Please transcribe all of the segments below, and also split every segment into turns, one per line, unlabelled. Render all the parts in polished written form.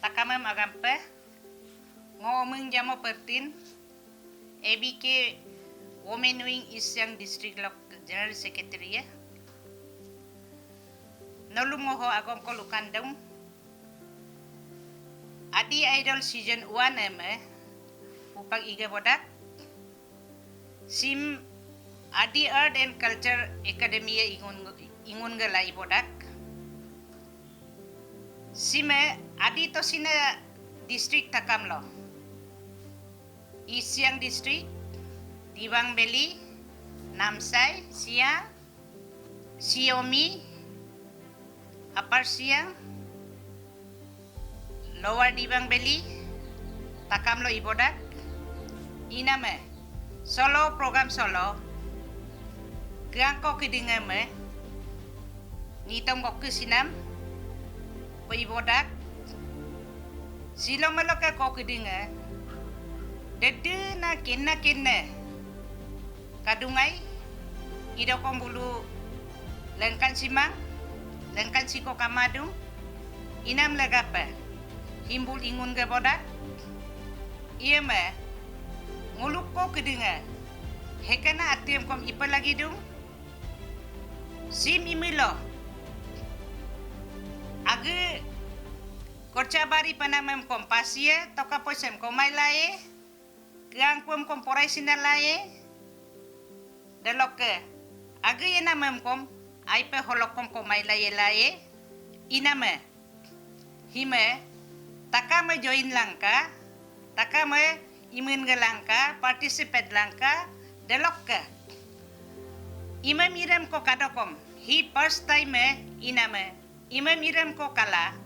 takamam agampe ngomong jamo pertin ABK Women Wing East Siang District General Secretary ya nolum ngoho agom ko lukandong Adi Idol Season 1 upang iga bodak sim Adi Art and Culture Academy ingun galai bodak sime Adi to sina district takamlo East Siang District Dibang Valley Namsai Siang Siomi Upper Siang Lower Dibang Valley, takamlo ibodak, iname, solo program solo, gangko kidingame, nitong ko sinam, po ibodak, silong maloka ko kidinga, dede na kinna, kadungay, ido kong bulu, lengkan simang, lengkan siko kamadung, inam lagapa. Himbul ingun ke bodak iya me nguluk ko kedinga hekana atiam kom ipa lagi dung sim imilo age korcha bari panamem kom pasie toka posem komai lae gang kom porai sinar lae delok ke age yena mem kom aipe holok kom komai lae iname hime takame join langka, takame imun ke langka, participate langka, delok ke. Ima miram ko kadokom, hi first time iname, ima miram ko kala,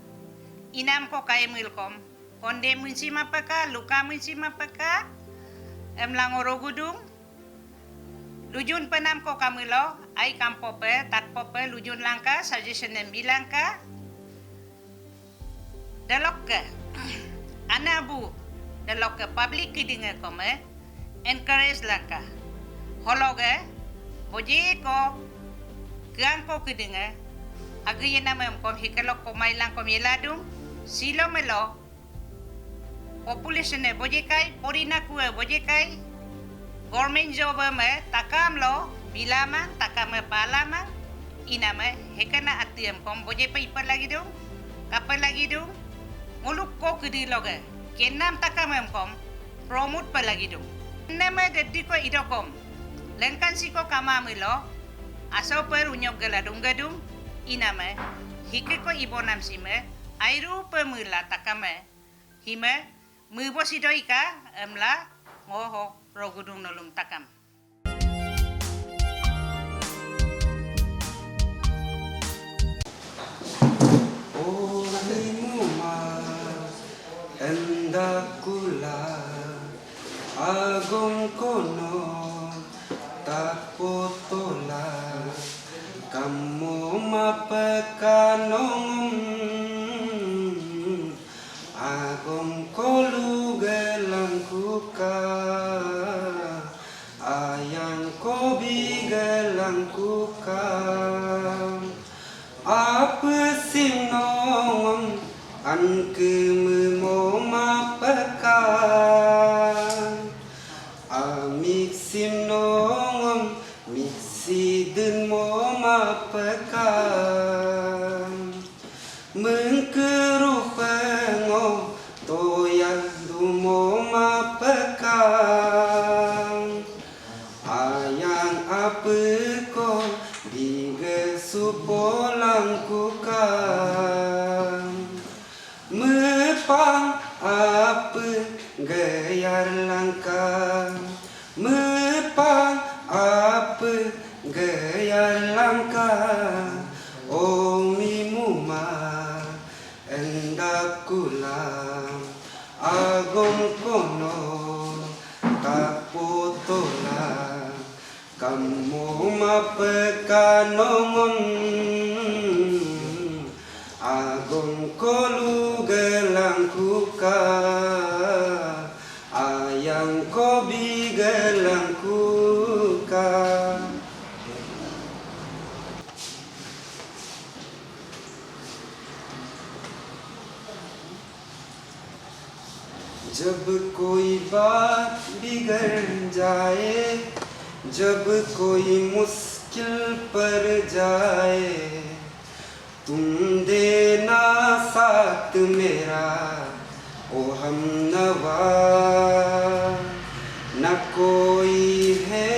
inam ko kaya milkom, konde munsi mapaka, luka munsi mapaka, langoro gudung, lujun penam ko kamilo, ay kampope, tatpope, lujun langka, suggestion bilang ka, delok ke. Anabu delok ke public kidinga kome encourage langka hologe boje ko gangko kidinga agi yena mem kom hikelok ko mailang kom yeladung silo melo population boje kai porina kuwe boje kai government job me takam lo bilama takame palama iname hekana atiem kom boje pa ipar lagi dung kapal lagi dung muluk ko kedi loge kenam takamem kom promote pa lagi dong neme deddi ko idokom lengkan siko kamamilo aso per unyok galadung gadung iname hike ko ibonam sime airu pemula takame hime mubo sidoika emla ngoho rogudung nolong takam
Endakula agong kono tapotola kamu mapekanong agong kolu gelangkuka ayang kobi gelangkuka apa sinong an kemu mapekan amik simnong miksi den mo mapekan mengkeru pengo toyan du mo mapekan ayang apa ko digesupolang kukan mepang apa gayar langkah mepang apa gayar langkah omi muma endakulang agong kono tapotola kamu mapekanong agong kolu gelangkuka ayang kobi gelangkuka जब कोई बात बिगड़ जाए, जब कोई मुश्किल पर जाए, तुम देना साथ मेरा ओ हमनवा। न कोई है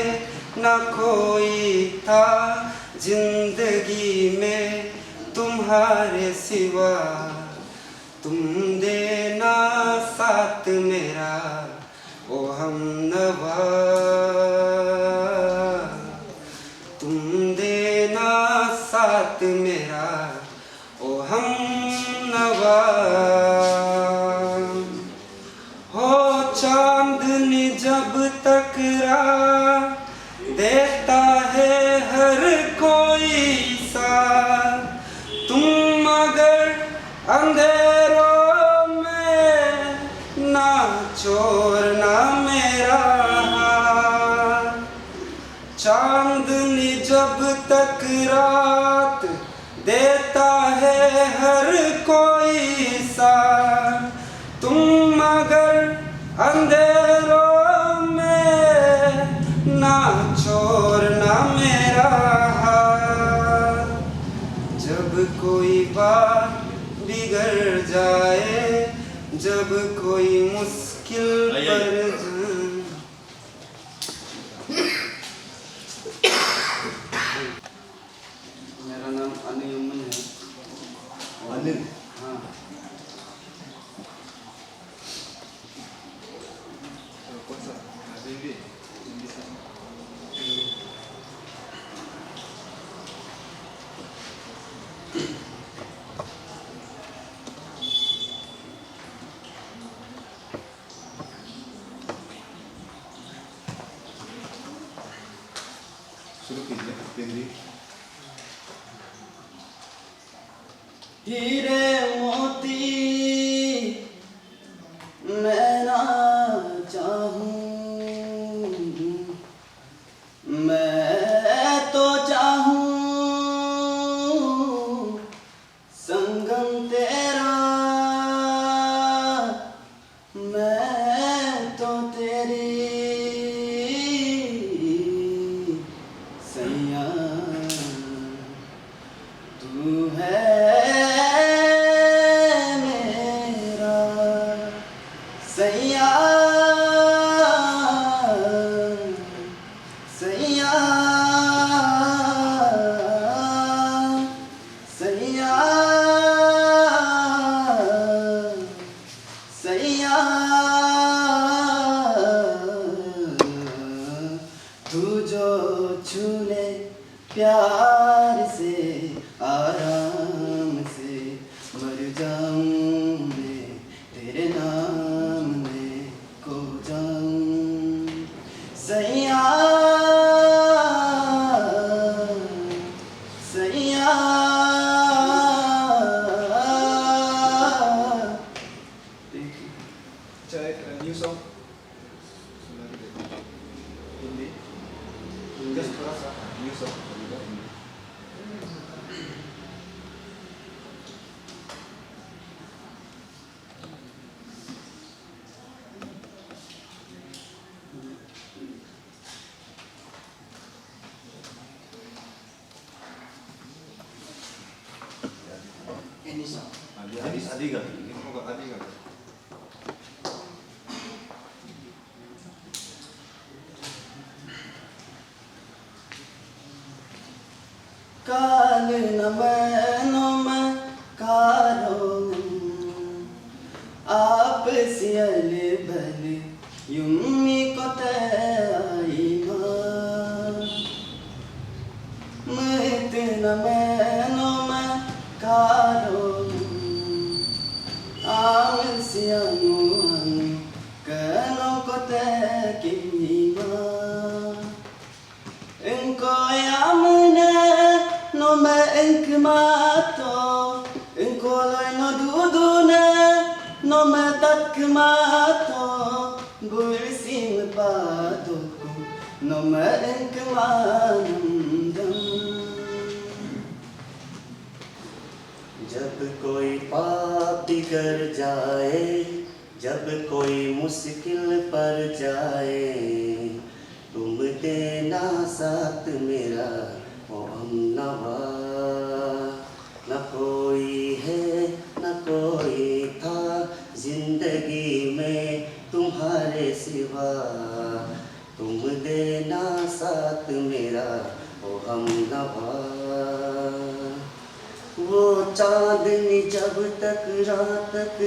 न कोई था जिंदगी में तुम्हारे सिवा, तुम देना साथ मेरा ओ हमनवा। तुम देना साथ मेरा ओ हमनवा। हो चांदनी जब टकरा देता है हर कोई सा, तुम मगर अंधेरों में ना छोड़ना मेरा हाथ। चांदनी जब तक रात देता है हर कोई सा, तुम मगर अंधेरों में ना छोड़ना मेरा हाथ। जब कोई बात बिगड़ जाए, जब कोई मुश्किल पर जाए। मेरा नाम अनिल अमन है।
अनिल?
हाँ।
कौन सा? हिंदी? हिंदी से? शुरू कीजिए हिंदी।
हीरे मोती मैं ना चाहूं, मैं तो चाहूं संगम तेरा, मैं तो तेरी सैया। तू है मेरा सैया, सैया, सैया, सैया। तू जो छू ले प्यार से, आराम से मर जाऊं मैं, तेरे नाम में खो जाऊं सैया, सैया।
अच्छा एक न्यू सॉन्ग हिंदी, जस्ट थोड़ा सा न्यू सॉन्ग बोलिएगा हिंदी।
Any song.
आदि गा दीजिए, होगा आदि गा।
काल नमनो में कारो आप सियल बल युमी को तई मत नमनो में कारो आम सियानु कनो को तकी engko yamne no me enkmato, engko loy no dudune no me takmato, bursim pato no me enkmanam। जब कोई पाप बिगड़ जाए, जब कोई मुश्किल पर जाए तुम देना साथ मेरा ओ हमनवा। न कोई है न कोई था जिंदगी में तुम्हारे सिवा, तुम देना साथ मेरा ओ हमनवा। वो चांदनी जब तक रात तक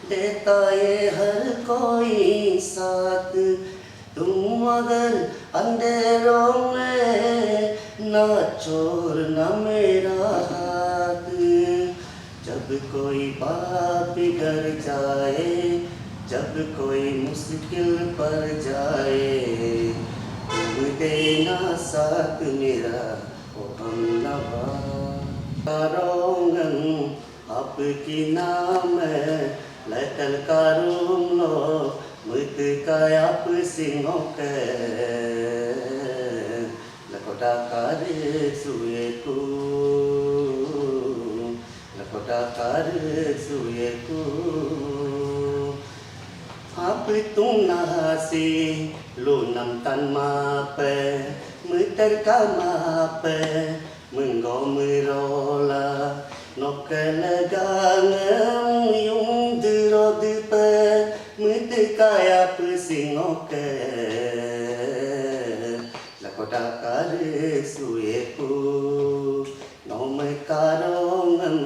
देता ये हर कोई साथ, तुम अगर अंधेरों में ना छोड़ना मेरा हाथ। जब कोई बात बिगड़ जाए, जब कोई मुश्किल पर जाए, तुम देना साथ मेरा ओ हमनवा। Karongan apki name letel karung lo mutkay ap singoke lakota kare suyeku lakota kare suyeku ap tung nasi lu nam tan ma pe muter ka ma pe mengomirola nokelegang yung dirodipe mitikaya pusingoke lakota kare suyeku no me karongan.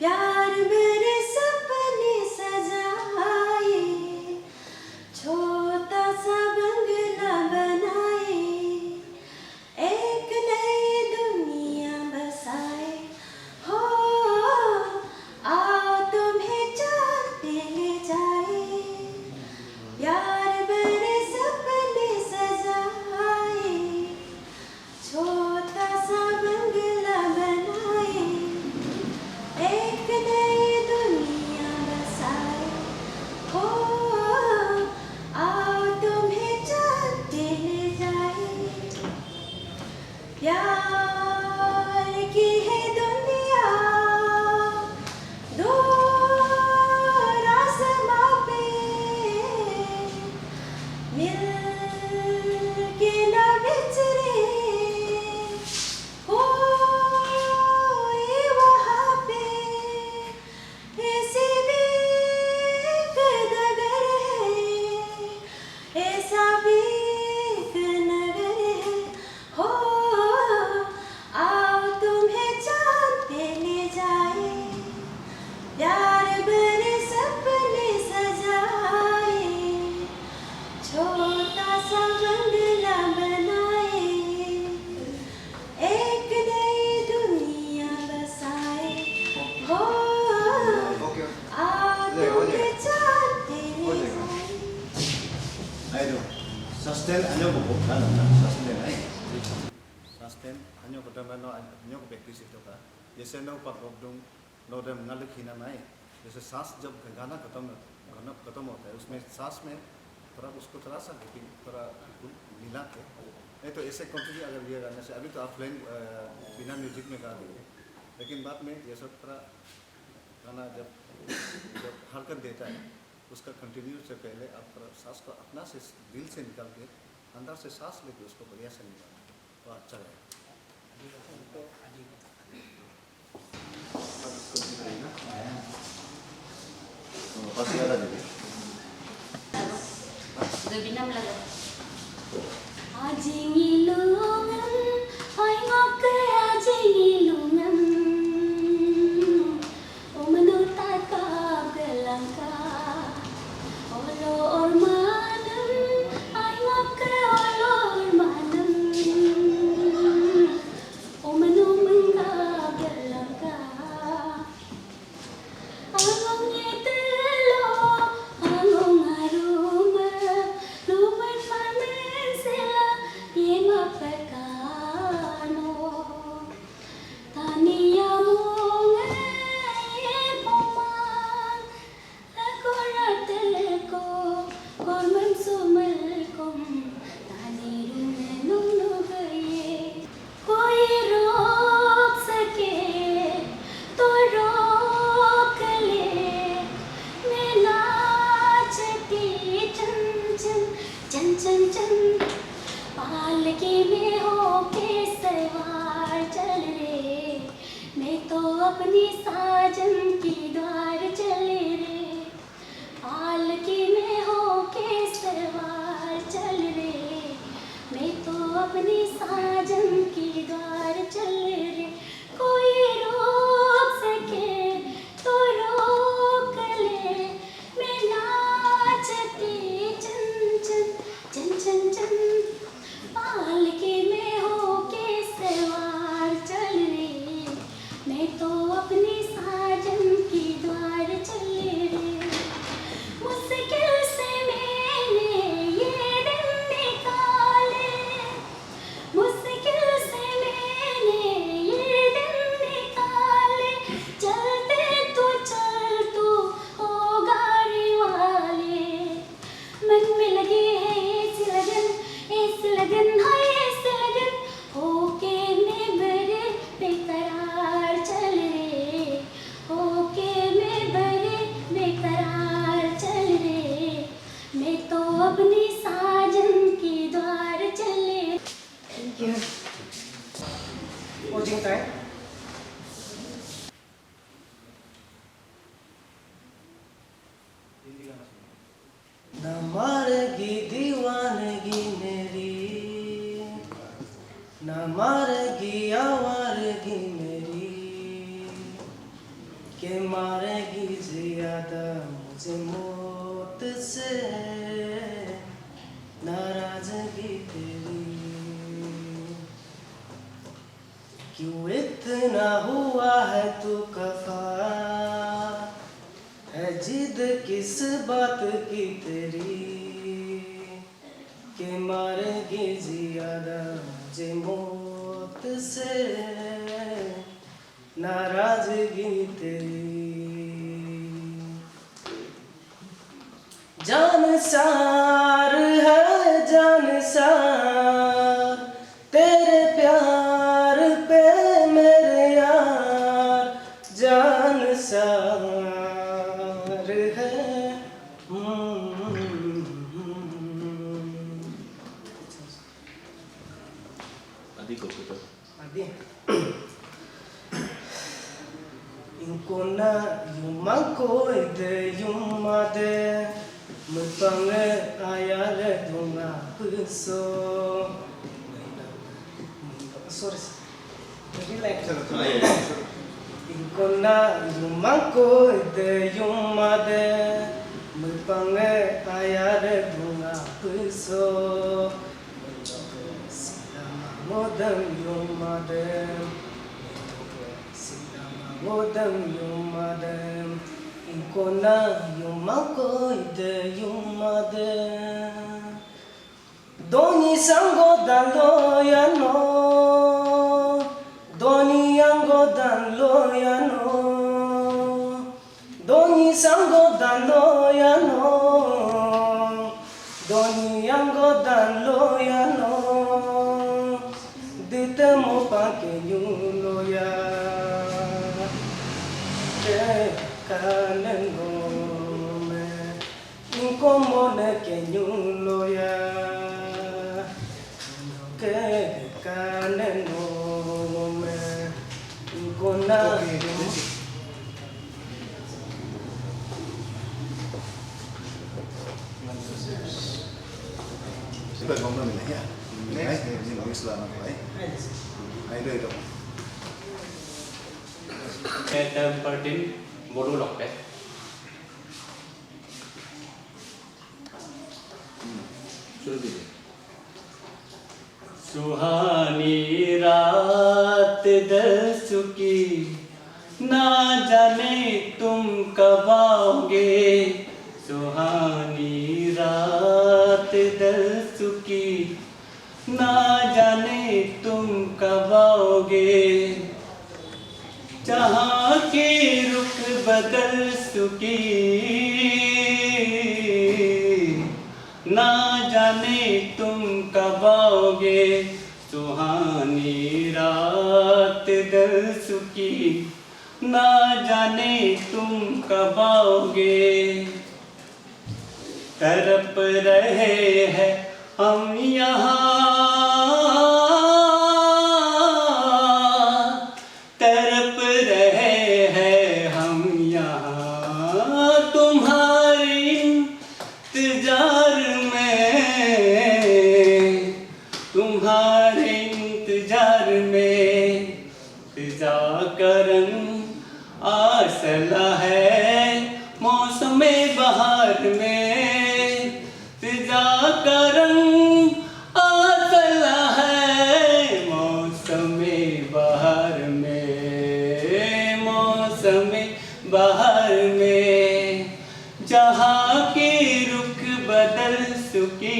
प्यार मेरे सपने सजा
pertama no nyok practice itu kan. जैसे नौ पर रोकदूँ नौ दम नालुक ही ना नहीं जैसे सांस जब गाना खत्म होता है उसमें सांस में थोड़ा उसको थोड़ा सा थोड़ा मिला के नहीं तो ऐसे कंटिन्यू अगर ये गाने से अभी तो आप प्लेन बिना म्यूजिक में गा देंगे लेकिन बाद में ये सब थोड़ा गाना जब हरकत देता है उसका कंटिन्यू से पहले आप थोड़ा सांस को अपना से दिल से निकाल के अंदर से सांस लेके उसको बढ़िया से निकाल तो अच्छा रहेगा
pasti ada jadi.
Gabinam lagu. Ajingilungan, ay ngoke ajingilungan. Umanutat ka belangka. Olo ormanam, ay ngoke olo ormanam. Umanumang ka belangka. Angong itelo, angong aroma, lumen manen sila, yema pekano. Taniya mo ngayon pumang, akorate ko, korman sumalkom, tani rumenong nugaye. Koi rok sake, to rok le, मैं नाचती चन चन चन चन चन पालकी में होके सवार चल रे मैं तो अपनी साजन की द्वार चले रे पालकी में होके सवार चल रे मैं तो अपनी साजन की द्वार चले रे कोई रोक सके तो रोक ले मैं नाचती चन चन चन चन चन पालकी में होके सवार चल रे मैं तो अपनी साजन की द्वार चले रे मुश्किल से मैंने ये दिन निकाले मुश्किल से मैंने ये दिन निकाले चलते तू चल तू ओ गाड़ी वाले मन में लगी है ऐसी लगन है ऐसी लगन होके मैं बड़े बेकरार चल रे होके मैं बड़े बेकरार चल रे मैं तो अपनी साजन की द्वार चले
Thank you. Ujung tayo.
न मारेगी दीवानगी मेरी न मारेगी आवारगी मेरी के मारेगी ज्यादा मुझे मौत से नाराजगी तेरी क्यों इतना हुआ है तू खफा है जिद किस बात की तेरी के मारेगी ज्यादा मुझे मौत से नाराजगी तेरी जानसार है जानसार तेरे प्यार पे मेरे यार जानसार है
Adik kok gitu.
Adi Inkona yumanko ide yumade Mupange ayale dunga puso Sorry relax Inkona yumanko ide yumade Mupange ayale dunga puso Modam yumadem Modam yumadem Inkona yumako ide yumadem Doni sango dalo ya no
dan loyano Doni sango dan loyano Doni yango dan loyano Ditemo pake loya Ke kanengo me Inkomo ne ke loya Ke kanengo me Inkona
Sila ngomong ni ya. Ni Islam apa ai? Ai doi dong.
Term per din boru lokpe. सुहानी रात दर्शु की ना जाने तुम कब आओगे सुहानी रात दर्शु की ना जाने तुम कब आओगे जहाँ की रुख बदल सुकी ना जाने तुम कब आओगे सुहानी रात दर्शु की ना जाने तुम कब आओगे तड़प रहे हैं हम यहाँ तड़प रहे हैं हम यहाँ तुम्हारी इंतजार तुम्हारे इंतजार में फिजा का रंग आसला है मौसम बहार में फिजा का रंग आसला है मौसम बहार में मौसम बहार में जहाँ की रुख बदल सुकी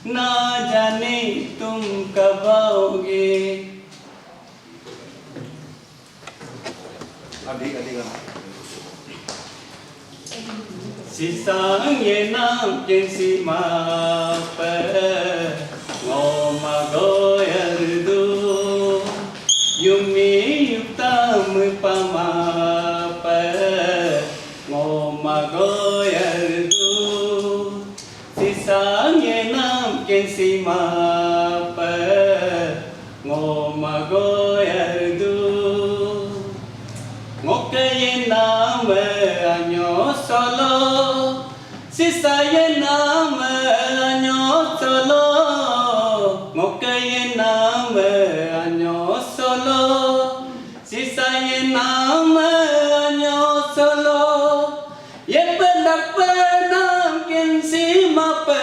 ना जाने तुम कब आओगे
Adik kan.
Sisang ye nam ken si ma pa ngoma goyar du yumi yuktam pa ma pa ngoma goyar du Sisang ye nam ken si ma pa ngoma goyar du Ngokaye nam anyo solo Sisaye nam anyo solo Ngokaye nam anyo solo Sisaye nam anyo solo Ye penak penam ken si mape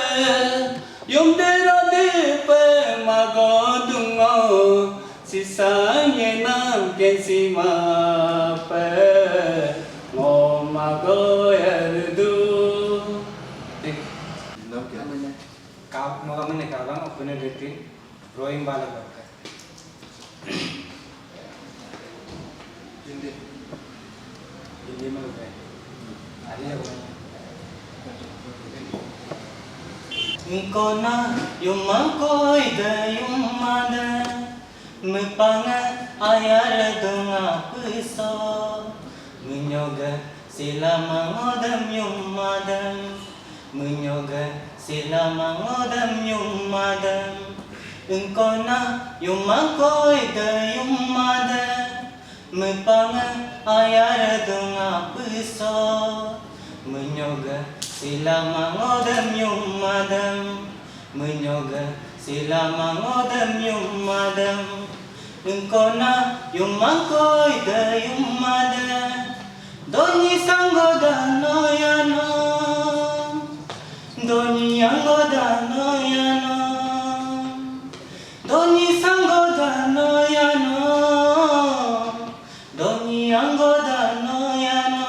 Yung dero de pe magodungo Sisaye nam ken si mape ngoma goyar du
Nam kya?
Kau mau kamu nih kalau aku punya detik drawing balik pakai
Hindi.
ini mau kayak ada yang Engkau na yung mangkoy da yung mada Mepanga ayar dunga piso Menyoga sila mangodam yung madam Menyoga sila mangodam yung madam Engkau na yung mangkoy da yung mada Mepanga ayar dunga piso Menyoga sila mangodam yung madam Menyoga sila mangodam yung madam Engkau na yung mangkoy da yung madam Doni sango da noyano Doni yango da noyano Doni sango da noyano Doni yango da noyano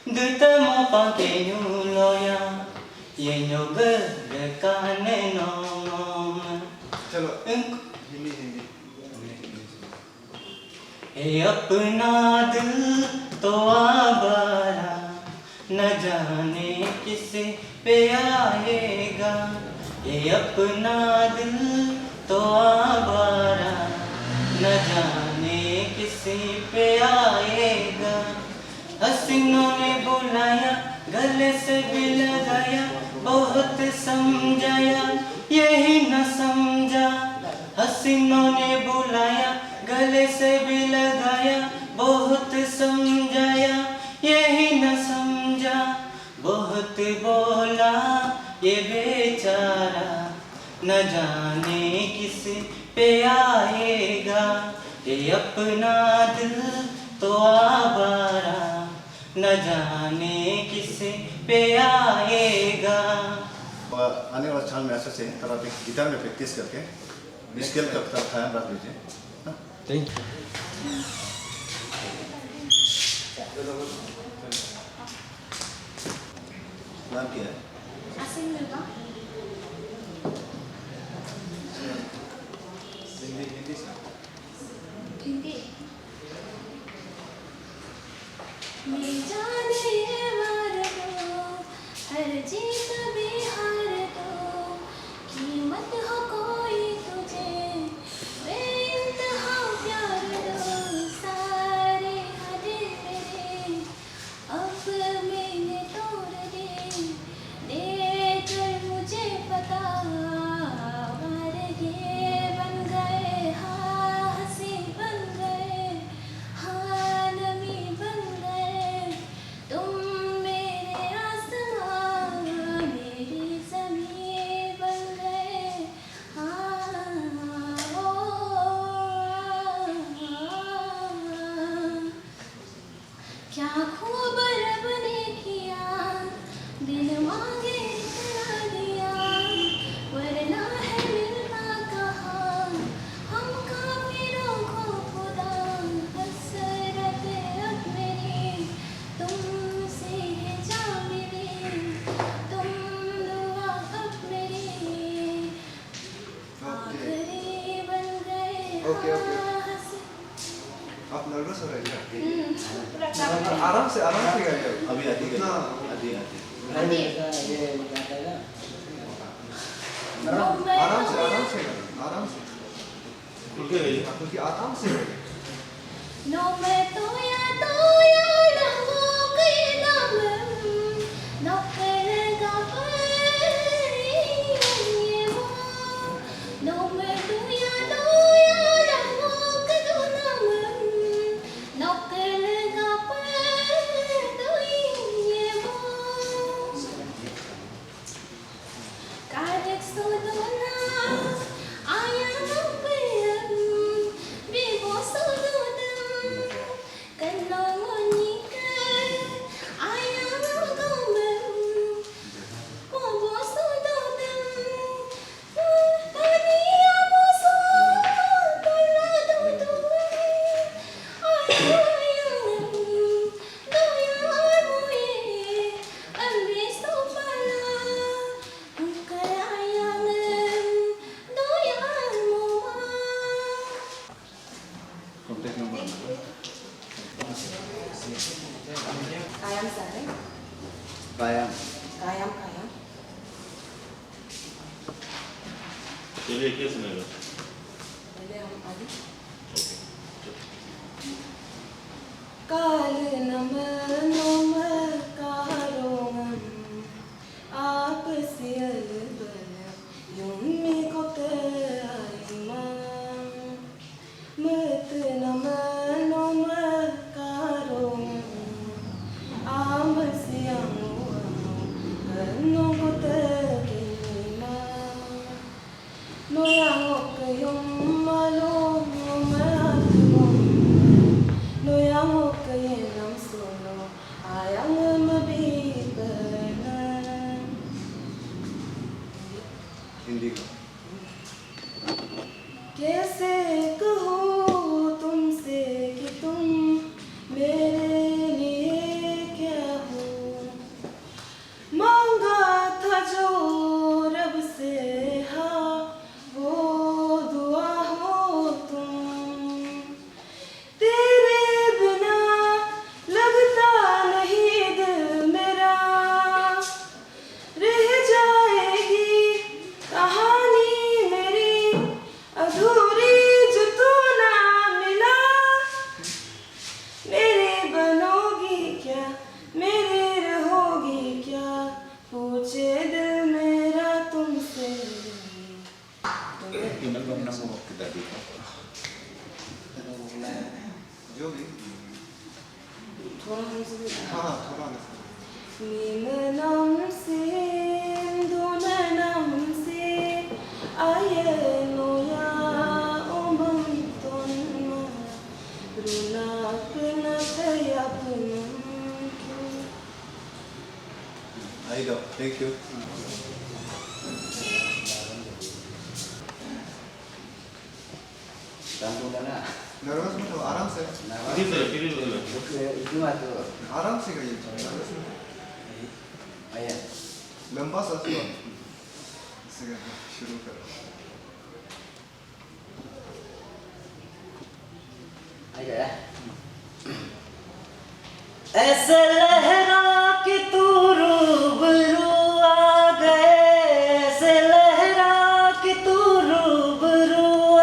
Dute mo pake nyuloya Ye nyobe dekane nom
Chalo.
ये अपना दिल तो आवारा, न जाने किसे पे आएगा। ये अपना दिल तो आवारा, न जाने किसी पे आएगा। हसीनों ने बुलाया, गले से भी लगाया, बहुत समझाया, यही न समझा। हसीनों ने बुलाया, गले से भी लगाया, बहुत समझाया, यही न समझा। बहुत बोला ये बेचारा, न जाने किस पे आएगा। ये अपना दिल तो आवारा, न जाने किस पे आएगा।
और आने वाले साल में ऐसे से थोड़ा गिटार में प्रैक्टिस करके स्केल का ख्याल रख लीजिए।
Thank you.
नाम क्या है?
Asing ba?
हिंदी से।
Hindi. मैं जाने वार दो, हर जीत भी हार दो, कीमत हो कोई तुझे, बेइंतहा प्यार दो। सारे हद मेरे अब मैंने तोड़ दी, देकर मुझे पता वार ये बन गए, हाँ हंसी बन गए, हाँ नमी बन गए। तुम मेरे आसमां, मेरी ज़मीं बन गए, हाँ ओ क्या खूब रब ने किया, बिन मांगे इतना दिया, वरना है मिलना कहाँ हम काफिरों को खुदा। हसरत अब मेरी तुमसे है जा मिली, तुम दुआ अब मेरी आखिरी बन गए।
Okay, okay.
हाँ, हंसी।
आप नर्वस हो रहे हैं?
पूरा काम
आराम से गाइए। अभी आती है।
इतना
आती है।
आती
आराम से आराम से क्योंकि आराम से
नो मैं तो या ना हो कई नाम, न करेगा ये वो। नो मैं तो या ना हो कई नाम, न करेगा ये वो। Kadek sudona ayam peyam, bibo sudodam kanongonika ayam gomam, bobo sudodam tania boso toladodum ayam doyamuye ambisto pala.
Contact number
Kayam sare,
कायम
kayam.
चलिए क्या सुनेगा?
पहले हम आगे। काल नम नोम कारोम, आप सियल बन युम्मी को तेराइमा। मत नम नोम कारोम, आम सियामो कन्नो को तेरिमा। Noyangok yung malong umatmong, noyangok kayo ng suno, ayang mabibanan.
Hindi का
कैसे कहूँ तुमसे कि तुम मेरे लिए क्या हो, मांगा था जो रब से, हाँ वो दुआ हो तुम। तेरे
नमो kita di. जो भी
थोड़ा हमसे
हाँ थोड़ा
नीलनम से दुननम से आयनोया ओमंतोन्मा रुनाकनतया पुनंके
आई go. Thank you. नर्वस मत हो आराम से आराम से करिए लंबा सांस लो शुरू करो
ऐसे लहरा कि तू रूबरू आ गए, ऐसे लहरा कि तू रूबरू आ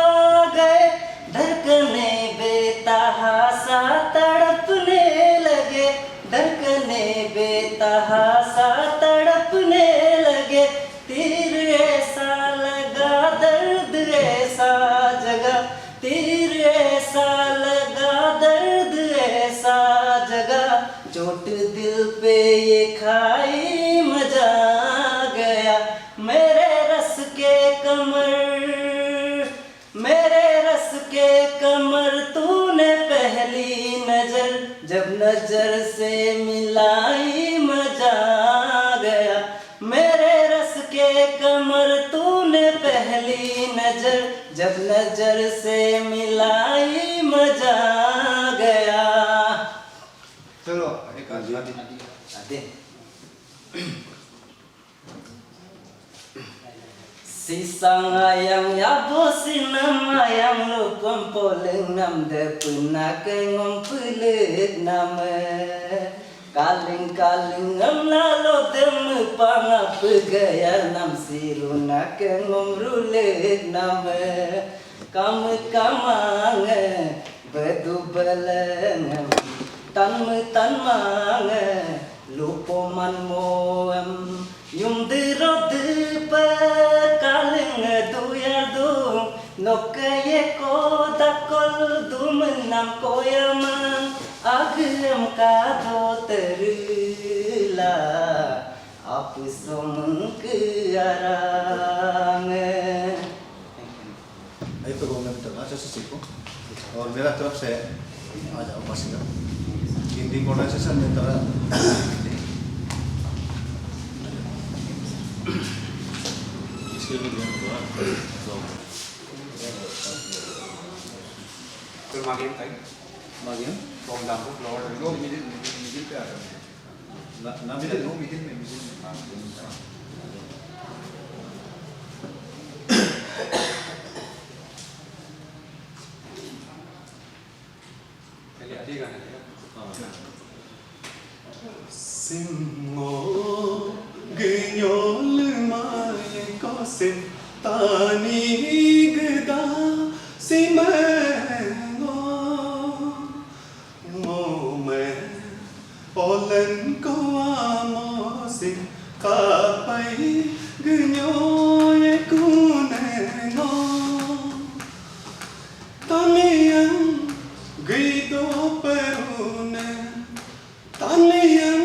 गए, धड़कने बेतहासा तड़पने लगे, धड़कने बेतहासा तड़पने लगे, तीर ऐसा लगा दर्द ऐसा जगा, तीर ऐसा लगा दर्द ऐसा जगा, चोट दिल पे ये खाई मजा आ गया, मेरे रस के कमर, मेरे रस के कमर तूने पहली नजर, जब नजर से मिलाई मजा आ गया, मेरे रस के कमर तूने पहली नजर, जब नजर से मिलाई मजा आ गया.
चलो एक आदि
Ade. Sisang ayam ya bosinam ayam lukum poleng nam de punak ngompulik nama, kaling kaling ngam lalo dem pangap gaya nam sirunak ngomrulik nama, kamu kamang bedu beleng tan mang lupo man moem yung diro dipa kaling duya du nokaye ko dakol dumenam koyaman agam ka do terila apu somung ke arang.
आइए तो मैं तो अच्छा से सीखो और मेरा तरफ से आ जाओ बस इधर हिंदी प्रोनाउंसिएशन में थोड़ा
इसके लिए ध्यान दो
फिर मागे टाइम
मागिए
from down to floor
no middle पे आ जाओ ना मिडिल नो मिडिल में
पहले आधी गाना है
Singo gnyol mai ko sim tani gda simengo mo me olen ko amo sim ka pai gnyoye kunengo taniyan grido perune taniyan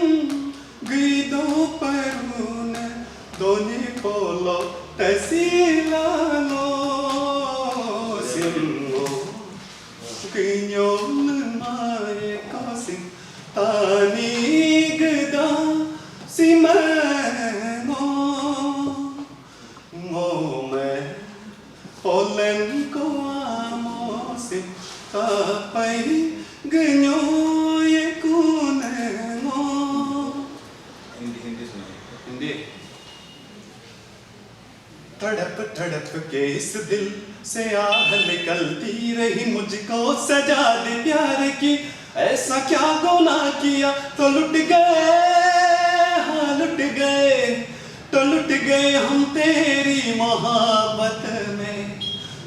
grido perune doni polo tesilano simmo kinyol mai kosim tani gda simeno ngome olen ko amosim kapai gnyoye kunengo.
Hindi सुनाइए
हिंदी. तड़प तड़प के इस दिल से आह निकलती रही मुझको सजा दे प्यार की, ऐसा क्या गुनाह किया तो लुट गए, हाँ लुट गए, तो लुट गए हम तेरी मोहब्बत में.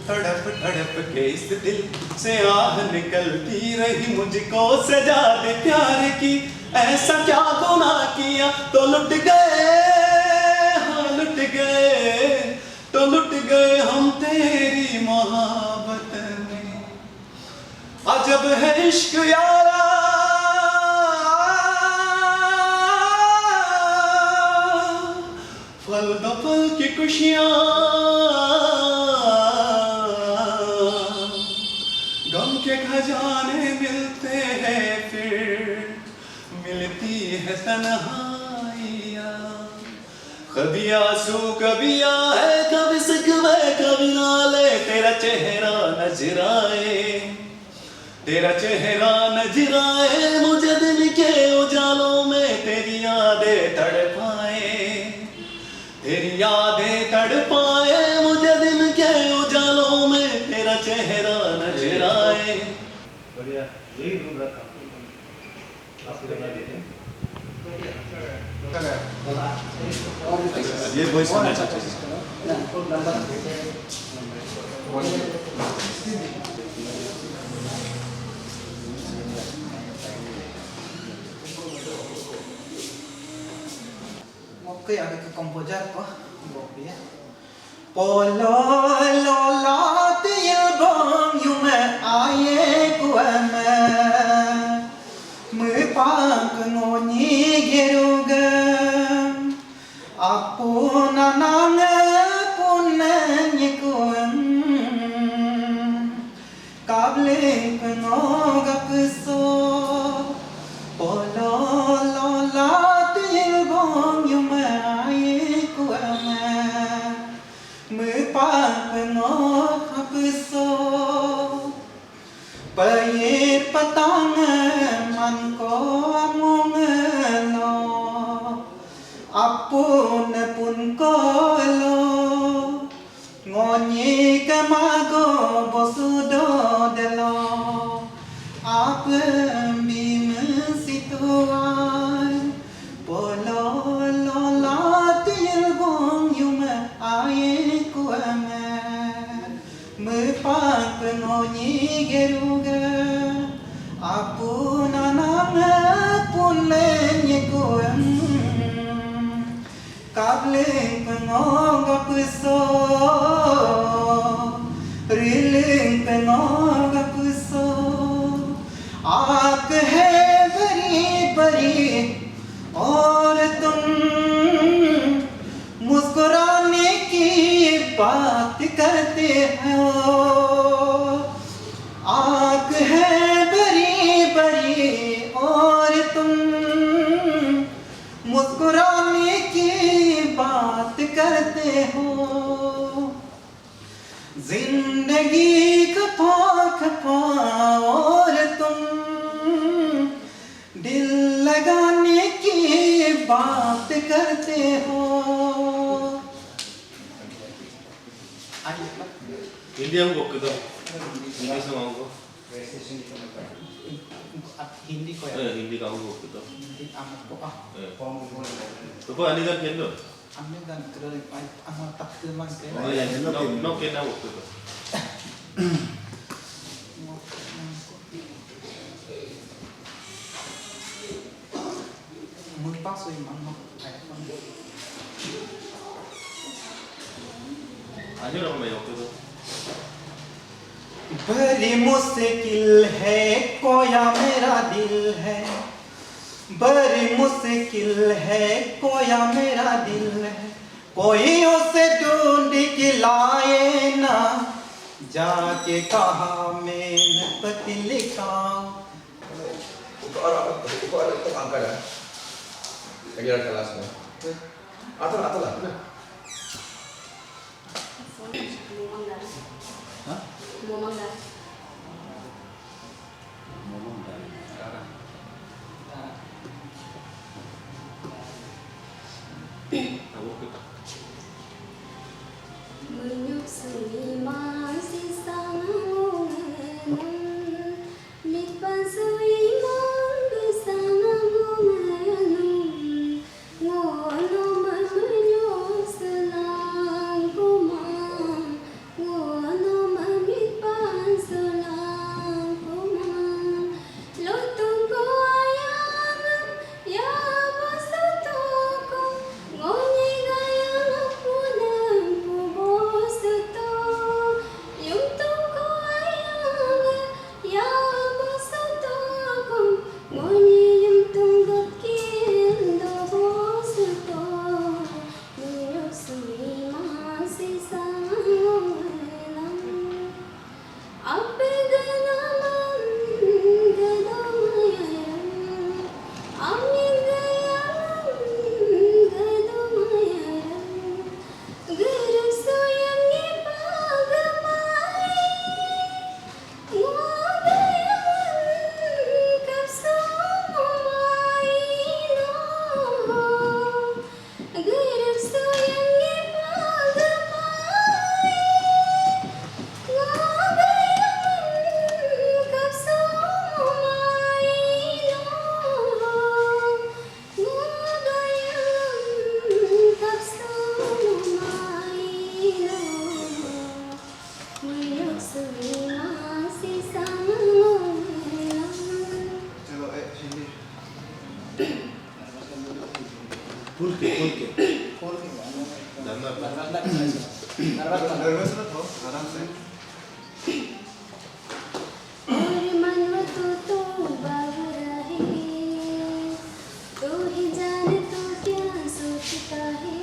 तड़प तड़प के इस दिल से आह निकलती रही मुझको सजा दे प्यार की, ऐसा क्या गुनाह किया तो लुट गए, हाँ लुट गए, तो लुट गए हम तेरी मोहब्बत में। अजब है इश्क यारा, पल दो पल की खुशियाँ, गम के खजाने मिलते हैं फिर मिलती है तन्हाइयाँ। कभी आंसू कभी आए, कभी सिकवे कभी नाले, तेरा चेहरा नजर आए, तेरा चेहरा नजर आए। मुझे दिन के उजालों में तेरी यादें तड़पाए, तेरी यादें तड़पाए। मुझे दिन के उजालों में तेरा चेहरा नजर आए।
बढ़िया, यही रूम रखा आपको बना देते हैं।
ये वॉइस होना चाहिए।
Oke, ada ke komposer kok, Bobby ya. Polo lola tiya bang yume aye kuame, mepang ngoni gerugam, apuna nange punen yikuam, kable pengoga peso, polo lola tiya bang yume aye kuame. Mepang hapiso Bayir patang man ko among lo Apun pun ko lo Ngonyi kamago bosudo delo Ap mim situan Polo lo la til gong yume aye kuame Mepang pengonyi geruga Apuna nanga punen yekuam Kable pengoga puso Riling pengoga puso आँख है बड़ी बड़ी और तुम मुस्कुराने की बात करते हो आँख है बड़ी बड़ी और तुम मुस्कुराने की बात करते हो जिंदगी खपा खपा और तुम दिल लगाने की बात करते हो
हिंदी हमको किधर हिंदी से हमको
हिंदी को
हिंदी का हमको किधर
हिंदी हमको
तो कोई अनिगा केंद्र
हमने गान कर अमर तक मन के
no केंद्र हमको किधर
muy paso y mano
आज लोग में होते तो
बड़ी मुश्किल है कोया मेरा दिल है बड़ी मुश्किल है कोया मेरा दिल है कोई उसे ढूंढ के लाए ना जाके कहा मैंने पति लिखा
Kok angka ya? Lagi ada kelasnya. Atau lah.
Hah? Mau mangga. Menyusui masih sangat Mitpasui bersama ngono menyusulang kumang ngono mitpasui सुई माँ से सामना
चलो हिंदी फुल के नर्वस मत हो आराम से
और मन तो बाबरा है तू ही जाने तू क्या सोचता है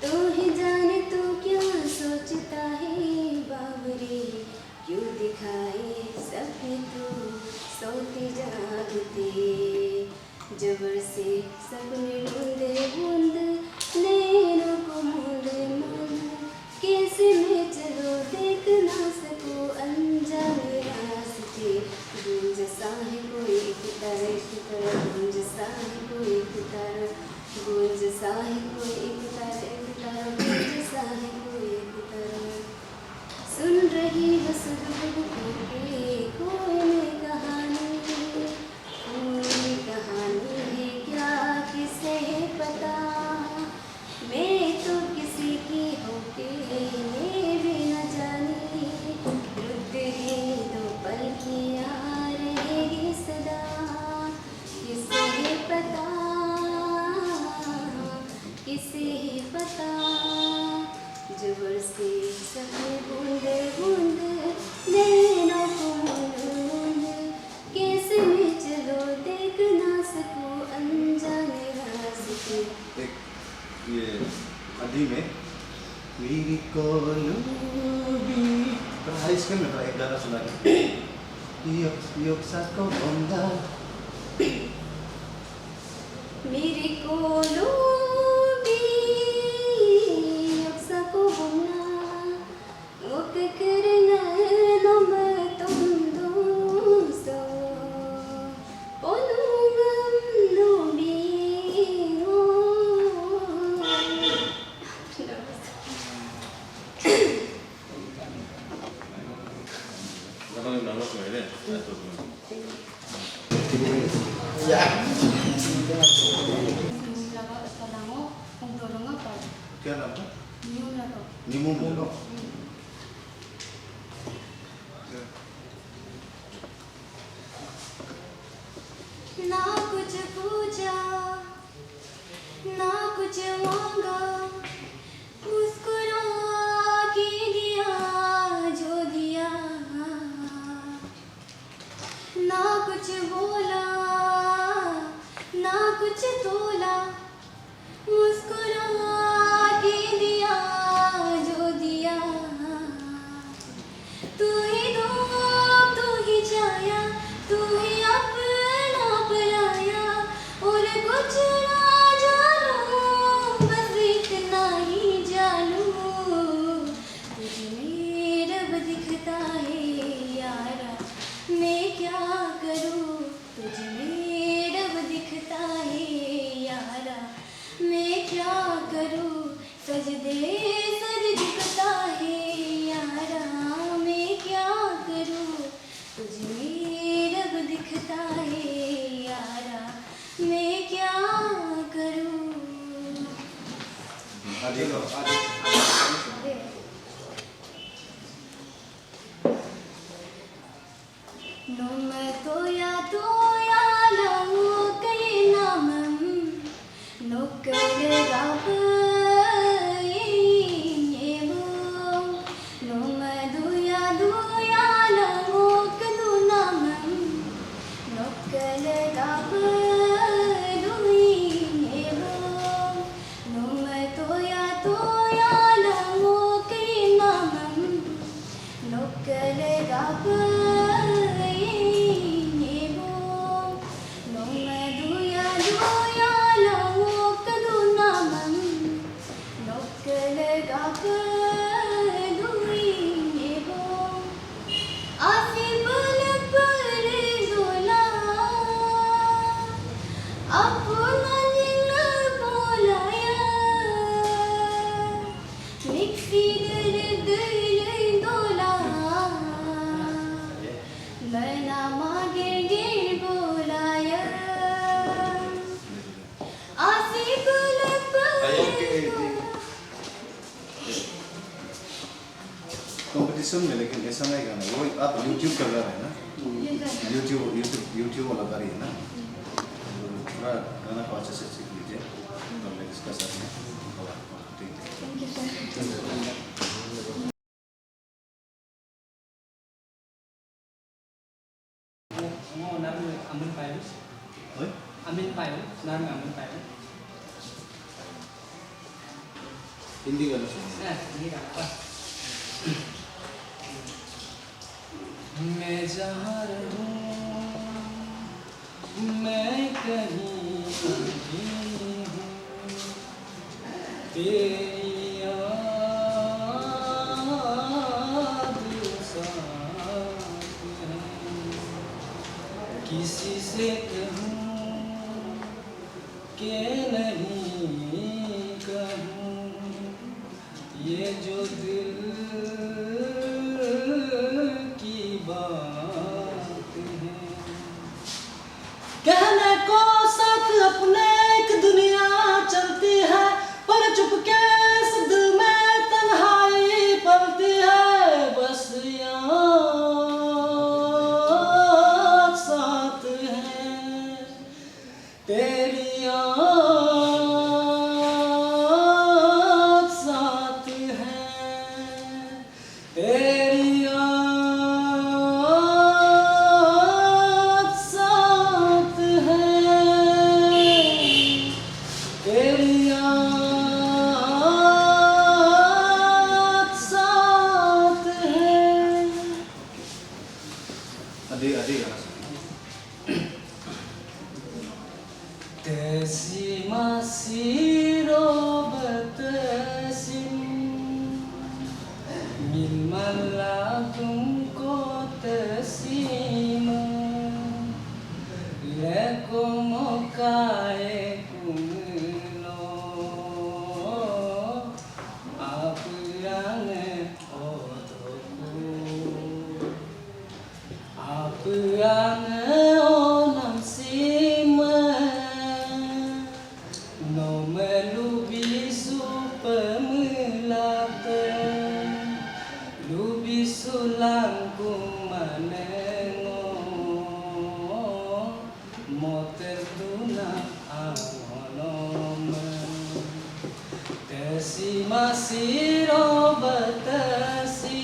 तू ही जाने तू क्या सोचता है बाबरे क्यों दिखाए सपने तू सोते जागते जबर से सपने बूंदे बूंद नैनों को मूंदे मूंद कैसे मैं चलो देख ना सको अनजाने रास्ते गूंज सा है कोई एक तरफ गूंज सा है कोई एक तरफ गूंज सा है कोई एक तरफ गूंज सा है कोई एक तरफ सुन रही हो सुध के कोई में कहानी है क्या किसे पता मैं तो किसी की होके मैं भी न जानी रुत है दो पल की यार रहेगी सदा किसे पता जबर से सपने बूंदे बूंद नैनों को मूंद कैसे मैं चलो देख ना सकूं अनजाने रास्ते
एक ये आदि में मेरी कोलुबी तो हाई स्कूल में एक गाना सुना है योग साथ को बंदा
मेरी कोलुबी योग को बुना वो करना नम तुम दोस्तों पोलुगम लुबी
क्या नाम था नीमू बोलो
ना कुछ पूछा ना कुछ मांगा मुस्कुरा के दिया जो दिया ना कुछ बोला ना कुछ तोला मुस्कुरा के दिया जो दिया तू ही दो तू ही छाया तू ही अपना पराया और कुछ ना जानू बस इतना ही जानू तुझ में रब दिखता है यारा मैं क्या करूँ तुझ में रब दिखता है यारा मैं क्या करूँ सजदे सज झुकता है यारा मैं क्या करूँ तुझ में रब दिखता है यारा मैं क्या करूँ
आदि लो आदि
नोम तो या लाओ कई नामम नोकर गाप येवो नोम दुया लाओ कदु नामम नोकर गाप दुई येवो नोम तो या लाओ कई नामम नोकर गाप
एक्शन में, लेकिन ऐसा नहीं गाना वो आप YouTube का गा रहे हैं ना, YouTube वाला गा रही है ना, थोड़ा गाना को अच्छे से सीख लीजिए तो इसका साथ में ठीक है। हिंदी गाना सुनिए।
मैं जहाँ रहूं मैं कहीं भी हूँ, तेरी याद साथ है। किसी से कहूँ कि नहीं कहूँ, ये जो दिल की बात है। कहने को साथ अपने एक दुनिया चलती है, पर चुपके इस दिल में तन्हाई पलती है। बस याद साथ है, तेरी याद साथ है, तेरी याद साथ है, तेरी याद साथ है।
आधे गाना सुनिए।
Tesi masiro batasim min malagum ko tasima leko mokae kumlo apurane otoku apurane onam sima no melubisu pemelata lubisu langku manengo moter tuna angonoma tesi masiro batasi.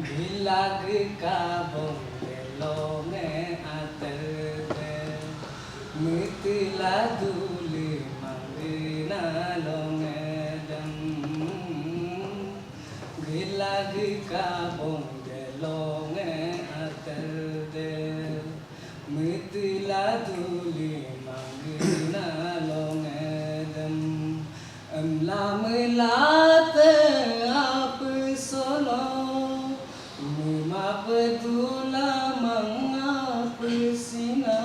Gilag ka bongelo me aterde mitila duli mangina longedam. Gilag ka bongelo me aterde mitila duli mangina longedam. Amla melate ap solo Mapedula mangap sina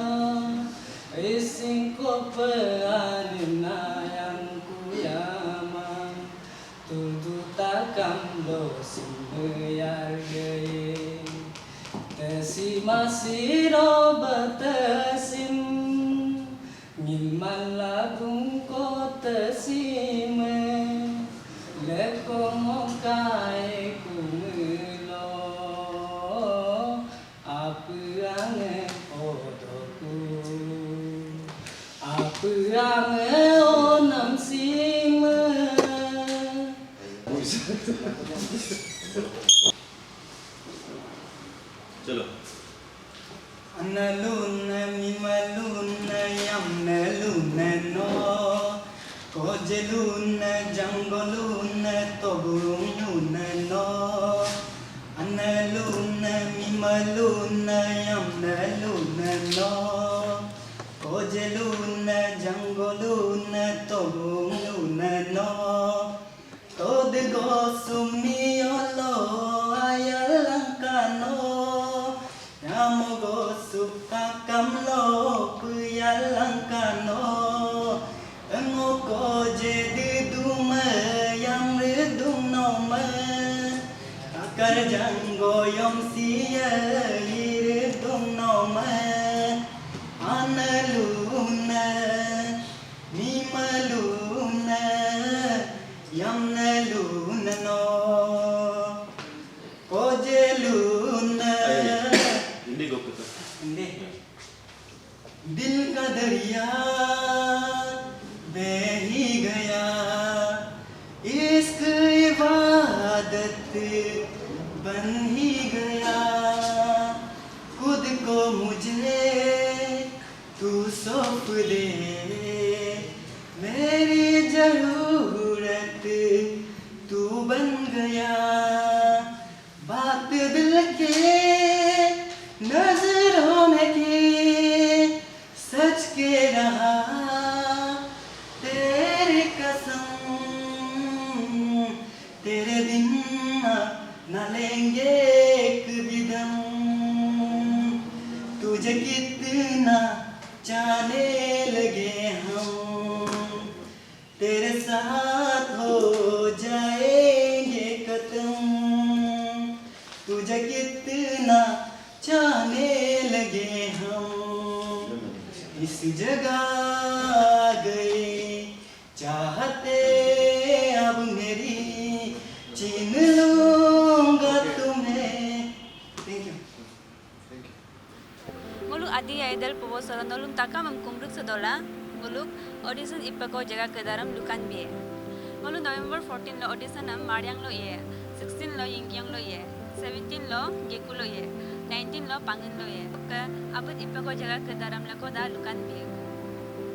Ising ko paanin na yang kuyamang Tudutakam lo simbayar gaye Tesi masiro batasim Ngilman lagong ko tasime Leko mo kay kumilo Apurane otoku Apurane onam sima.
चलो।
Analuna mimaluna yamnaluna no Kojeluna jangoluna toguruna no Analuna mimaluna yamnaluna no Kojeluna jangoluna toguruna no Tod gosumiyolo ayalankano Yamogo sukakamlo puyalankano Engoko jadi duma yang redung noma Akar janggo yom si dum no ma analuna nimaluna yamnaluna no kojeluna
Indigo kita.
दिल का दरिया बह ही गया इश्क इबादत बन ही गया खुद को मुझे तू सौंप दे मेरी जरूरत तू बन गया बात दिल के नजरों में की सच के रहा तेरी कसम तेरे बिन न लेंगे एक भी दम तुझे कितना जाने लगे हम तेरे साथ हो जाएंगे खत्म तुझे कितना जाने लगे हम इस जगह गए चाहते अब मेरी छीन लूंगा तुम्हें thank you
Ngoluk adi idol pebosor nolong taka memkumruk sedola ngoluk audition ipako jaga ke dalam lukan biye ngoluk November 14 lo audition am Mariang lo ye 16 lo Yingkyang lo ye 17 lo Geku lo ye 19 lo Pangin lo ye ke abut ipako jaga ke dalam lako da lukan biye